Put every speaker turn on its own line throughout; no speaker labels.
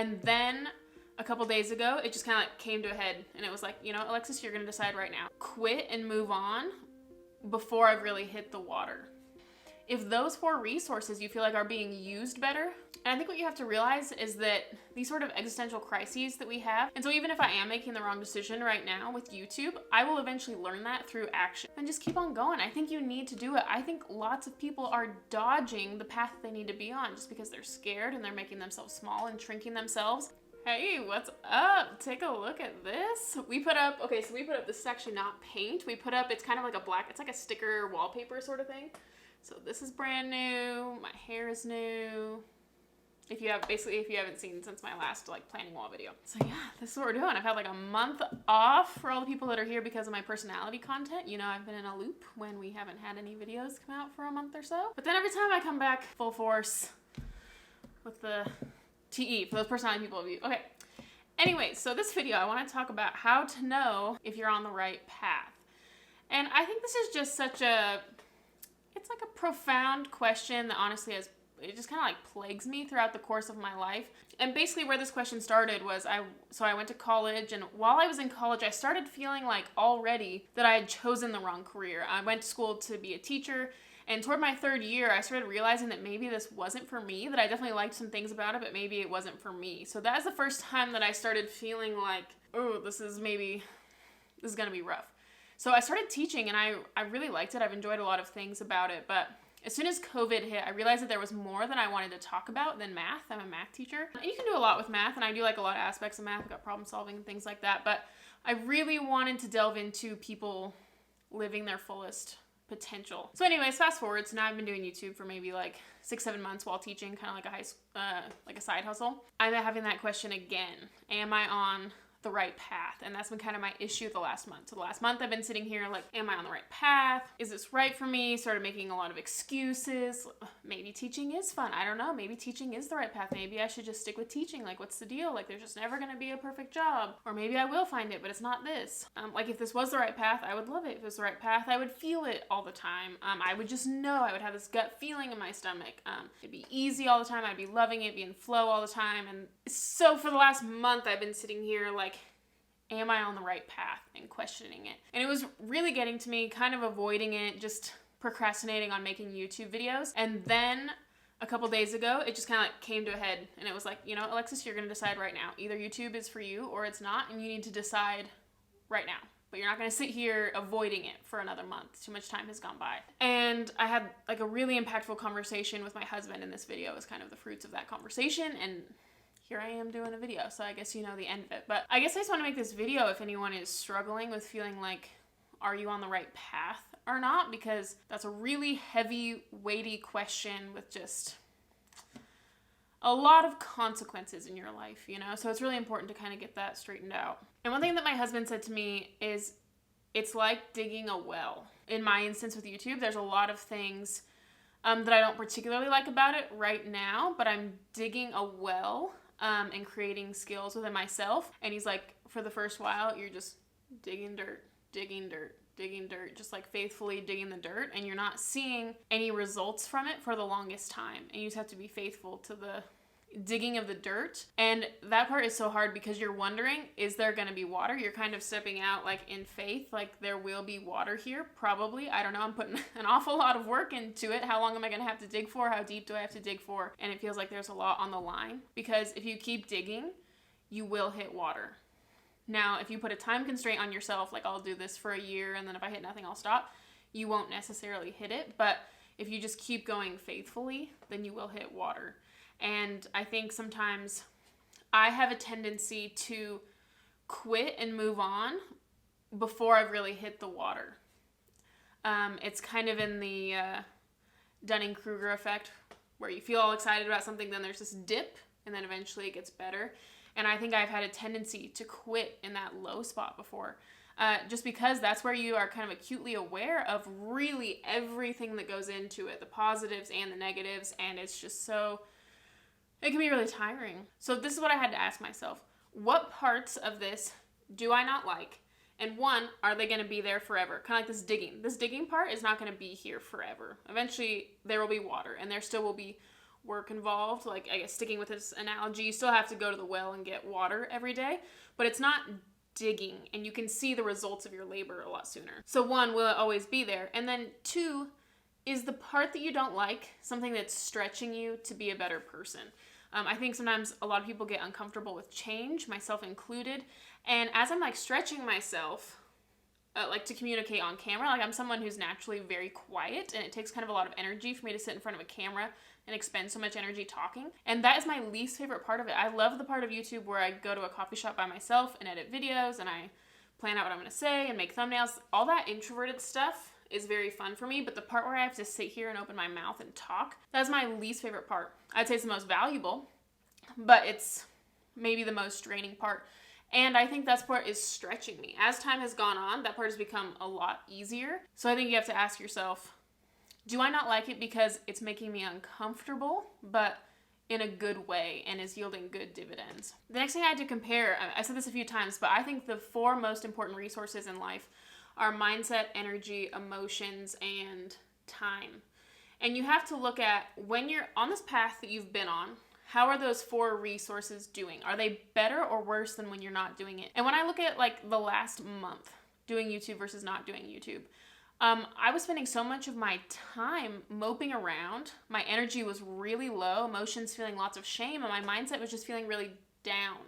And then a couple days ago, it just kind of like came to a head, and it was like, you know, Alexis, you're going to decide right now. Quit and move on before I've really hit the water. If those 4 resources you feel like are being used better, and I think what you have to realize is that these sort of existential crises that we have, and so even if I am making the wrong decision right now with YouTube, I will eventually learn that through action and just keep on going. I think you need to do it. I think lots of people are dodging the path they need to be on just because they're scared and they're making themselves small and shrinking themselves. Hey, what's up? Take a look at this. We put up, this is actually not paint. We put up, it's kind of like it's like a sticker wallpaper sort of thing. So this is brand new. My hair is new. If you haven't seen since my last planning wall video. So yeah, this is what we're doing. I've had a month off for all the people that are here because of my personality content. You know, I've been in a loop when we haven't had any videos come out for a month or so. But then every time I come back full force with the TE for those personality people of you. Okay. Anyway, so this video, I want to talk about how to know if you're on the right path. And I think this is just it's like a profound question that honestly it just kind of plagues me throughout the course of my life. And basically where this question started was I went to college, and while I was in college, I started feeling like already that I had chosen the wrong career. I went to school to be a teacher, and toward my 3rd year, I started realizing that maybe this wasn't for me, that I definitely liked some things about it, but maybe it wasn't for me. So that is the first time that I started feeling like, oh, this is gonna be rough. So I started teaching, and I really liked it. I've enjoyed a lot of things about it, but as soon as COVID hit, I realized that there was more that I wanted to talk about than math. I'm a math teacher. And you can do a lot with math, and I do like a lot of aspects of math. I've got problem solving and things like that, but I really wanted to delve into people living their fullest potential. So anyways, fast forward. So now I've been doing YouTube for maybe 6-7 months while teaching, kind of like a side hustle. I'm having that question again. Am I on the right path? And that's been kind of my issue the last month. So the last month I've been sitting here am I on the right path? Is this right for me? Started making a lot of excuses. Maybe teaching is fun. I don't know. Maybe teaching is the right path. Maybe I should just stick with teaching. What's the deal? There's just never going to be a perfect job. Or maybe I will find it, but it's not this. If this was the right path, I would love it. If it was the right path, I would feel it all the time. I would just know. I would have this gut feeling in my stomach. It'd be easy all the time. I'd be loving it, be in flow all the time. And so for the last month, I've been sitting here am I on the right path, and questioning it. And it was really getting to me, kind of avoiding it, just procrastinating on making YouTube videos. And then a couple days ago, it just kind of came to a head, and it was like, you know, Alexis, you're going to decide right now. Either YouTube is for you or it's not, and you need to decide right now. But you're not going to sit here avoiding it for another month. Too much time has gone by. And I had a really impactful conversation with my husband, and this video is kind of the fruits of that conversation. And here I am doing a video, so I guess you know the end of it. But I guess I just want to make this video if anyone is struggling with feeling are you on the right path or not? Because that's a really heavy, weighty question with just a lot of consequences in your life, you know? So it's really important to kind of get that straightened out. And one thing that my husband said to me is, it's like digging a well. In my instance with YouTube, there's a lot of things that I don't particularly like about it right now, but I'm digging a well and creating skills within myself. And he's like, for the first while, you're just digging dirt, just faithfully digging the dirt, and you're not seeing any results from it for the longest time. And you just have to be faithful to the digging of the dirt. And that part is so hard because you're wondering, is there going to be water? You're kind of stepping out in faith, there will be water here, probably. I don't know. I'm putting an awful lot of work into it. How long am I going to have to dig for? How deep do I have to dig for? And it feels like there's a lot on the line, because if you keep digging, you will hit water. Now, if you put a time constraint on yourself, I'll do this for a year, and then if I hit nothing, I'll stop, you won't necessarily hit it. But if you just keep going faithfully, then you will hit water. And I think sometimes I have a tendency to quit and move on before I've really hit the water. It's kind of in the Dunning-Kruger effect, where you feel all excited about something, then there's this dip, and then eventually it gets better. And I think I've had a tendency to quit in that low spot before, just because that's where you are kind of acutely aware of really everything that goes into it, the positives and the negatives, and it's just it can be really tiring. So this is what I had to ask myself. What parts of this do I not like? And one, are they going to be there forever? Kind of like this digging. This digging part is not going to be here forever. Eventually, there will be water, and there still will be work involved. Like, I guess sticking with this analogy, you still have to go to the well and get water every day, but it's not digging, and you can see the results of your labor a lot sooner. So one, will it always be there? And then two, is the part that you don't like something that's stretching you to be a better person? I think sometimes a lot of people get uncomfortable with change, myself included. And as I'm like stretching myself, like to communicate on camera, like I'm someone who's naturally very quiet, and it takes kind of a lot of energy for me to sit in front of a camera and expend so much energy talking. And that is my least favorite part of it. I love the part of YouTube where I go to a coffee shop by myself and edit videos and I plan out what I'm gonna say and make thumbnails. All that introverted stuff is very fun for me, but the part where I have to sit here and open my mouth and talk, that's my least favorite part. I'd say it's the most valuable, but it's maybe the most draining part. And I think that part is stretching me. As time has gone on, that part has become a lot easier. So I think you have to ask yourself, do I not like it because it's making me uncomfortable, but in a good way and is yielding good dividends? The next thing I had to compare, I said this a few times, but I think the 4 most important resources in life are mindset, energy, emotions, and time. And you have to look at when you're on this path that you've been on, how are those 4 resources doing? Are they better or worse than when you're not doing it? And when I look at like the last month, doing YouTube versus not doing YouTube, I was spending so much of my time moping around. My energy was really low, emotions feeling lots of shame, and my mindset was just feeling really down.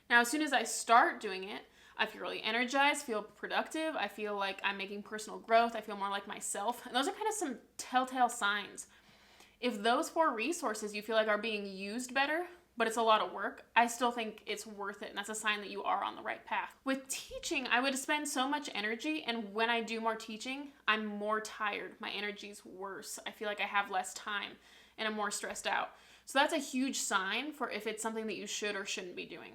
Now, as soon as I start doing it, I feel really energized, feel productive, I feel like I'm making personal growth, I feel more like myself. And those are kind of some telltale signs. If those 4 resources you feel like are being used better, but it's a lot of work, I still think it's worth it, and that's a sign that you are on the right path. With teaching, I would spend so much energy, and when I do more teaching, I'm more tired. My energy's worse. I feel like I have less time, and I'm more stressed out. So that's a huge sign for if it's something that you should or shouldn't be doing.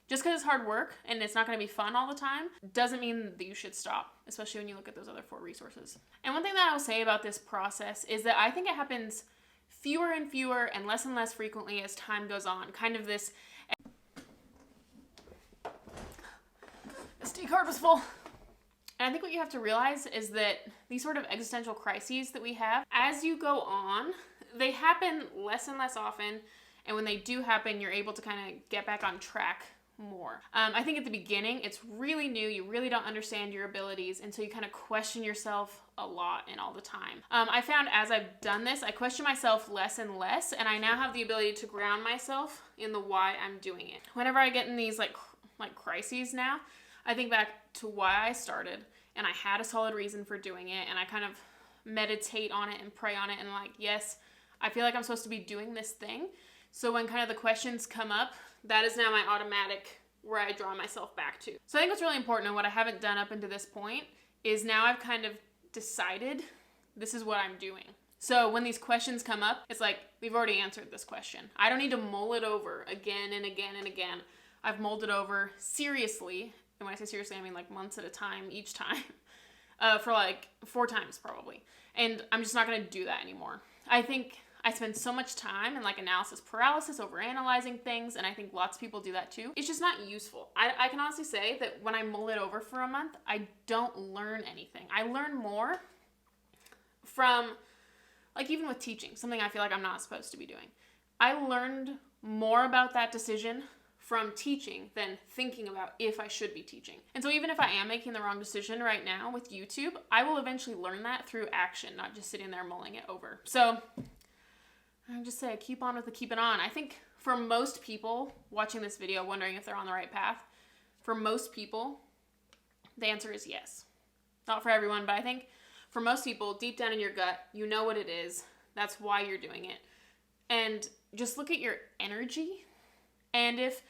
Just because it's hard work and it's not going to be fun all the time doesn't mean that you should stop, especially when you look at those other 4 resources. And one thing that I will say about this process is that I think it happens fewer and less frequently as time goes on. Kind of this SD card was full. And I think what you have to realize is that these sort of existential crises that we have, as you go on, they happen less and less often. And when they do happen, you're able to kind of get back on track more. I think at the beginning, it's really new. You really don't understand your abilities, and so you kind of question yourself a lot and all the time. I found as I've done this, I question myself less and less, and I now have the ability to ground myself in the why I'm doing it. Whenever I get in these like crises now, I think back to why I started, and I had a solid reason for doing it, and I kind of meditate on it and pray on it, and like, yes, I feel like I'm supposed to be doing this thing. So when kind of the questions come up, that is now my automatic where I draw myself back to. So I think what's really important, and what I haven't done up until this point, is now I've kind of decided this is what I'm doing. So when these questions come up, it's like, we've already answered this question. I don't need to mull it over again and again and again. I've mulled it over seriously, and when I say seriously, I mean like months at a time each time, for like 4 times probably. And I'm just not gonna do that anymore. I think I spend so much time in like analysis paralysis, over analyzing things, and I think lots of people do that too. It's just not useful. I can honestly say that when I mull it over for a month, I don't learn anything. I learn more from, like even with teaching, something I feel like I'm not supposed to be doing. I learned more about that decision from teaching than thinking about if I should be teaching. And so even if I am making the wrong decision right now with YouTube, I will eventually learn that through action, not just sitting there mulling it over. So I just say, keep on with the keep it on. I think for most people watching this video, wondering if they're on the right path, for most people, the answer is yes. Not for everyone, but I think for most people, deep down in your gut, you know what it is. That's why you're doing it. And just look at your energy. And if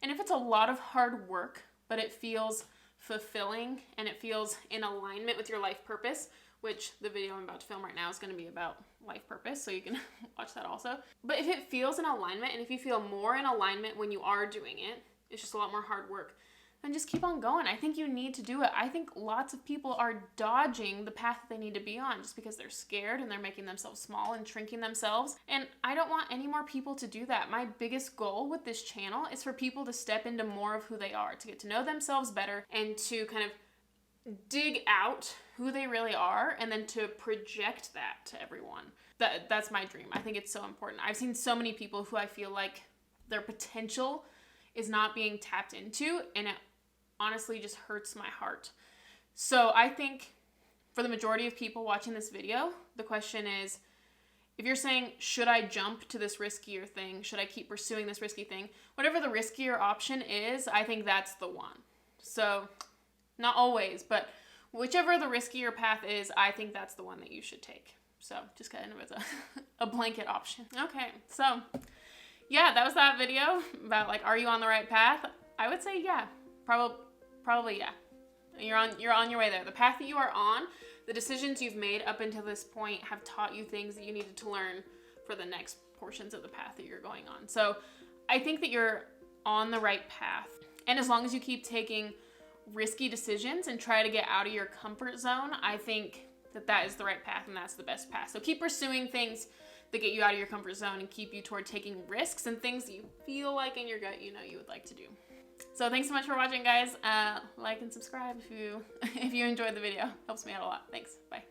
it's a lot of hard work, but it feels fulfilling and it feels in alignment with your life purpose, which the video I'm about to film right now is going to be about life purpose, so you can watch that also. But if it feels in alignment, and if you feel more in alignment when you are doing it, it's just a lot more hard work, then just keep on going. I think you need to do it. I think lots of people are dodging the path that they need to be on just because they're scared and they're making themselves small and shrinking themselves. And I don't want any more people to do that. My biggest goal with this channel is for people to step into more of who they are, to get to know themselves better, and to kind of dig out who they really are and then to project that to everyone. That's my dream. I think it's so important. I've seen so many people who I feel like their potential is not being tapped into, and it honestly just hurts my heart. So I think for the majority of people watching this video, the question is, if you're saying, should I jump to this riskier thing? Should I keep pursuing this risky thing? Whatever the riskier option is, I think that's the one. So not always, but whichever the riskier path is, I think that's the one that you should take. So just kind of as a blanket option. Okay, so yeah, that was that video about like, are you on the right path? I would say yeah, probably yeah. You're on your way there. The path that you are on, the decisions you've made up until this point have taught you things that you needed to learn for the next portions of the path that you're going on. So I think that you're on the right path. And as long as you keep taking risky decisions and try to get out of your comfort zone, I think that is the right path and that's the best path. So keep pursuing things that get you out of your comfort zone and keep you toward taking risks and things that you feel like in your gut you would like to do. So thanks so much for watching, guys. Like and subscribe if you enjoyed the video. Helps me out a lot. Thanks. Bye.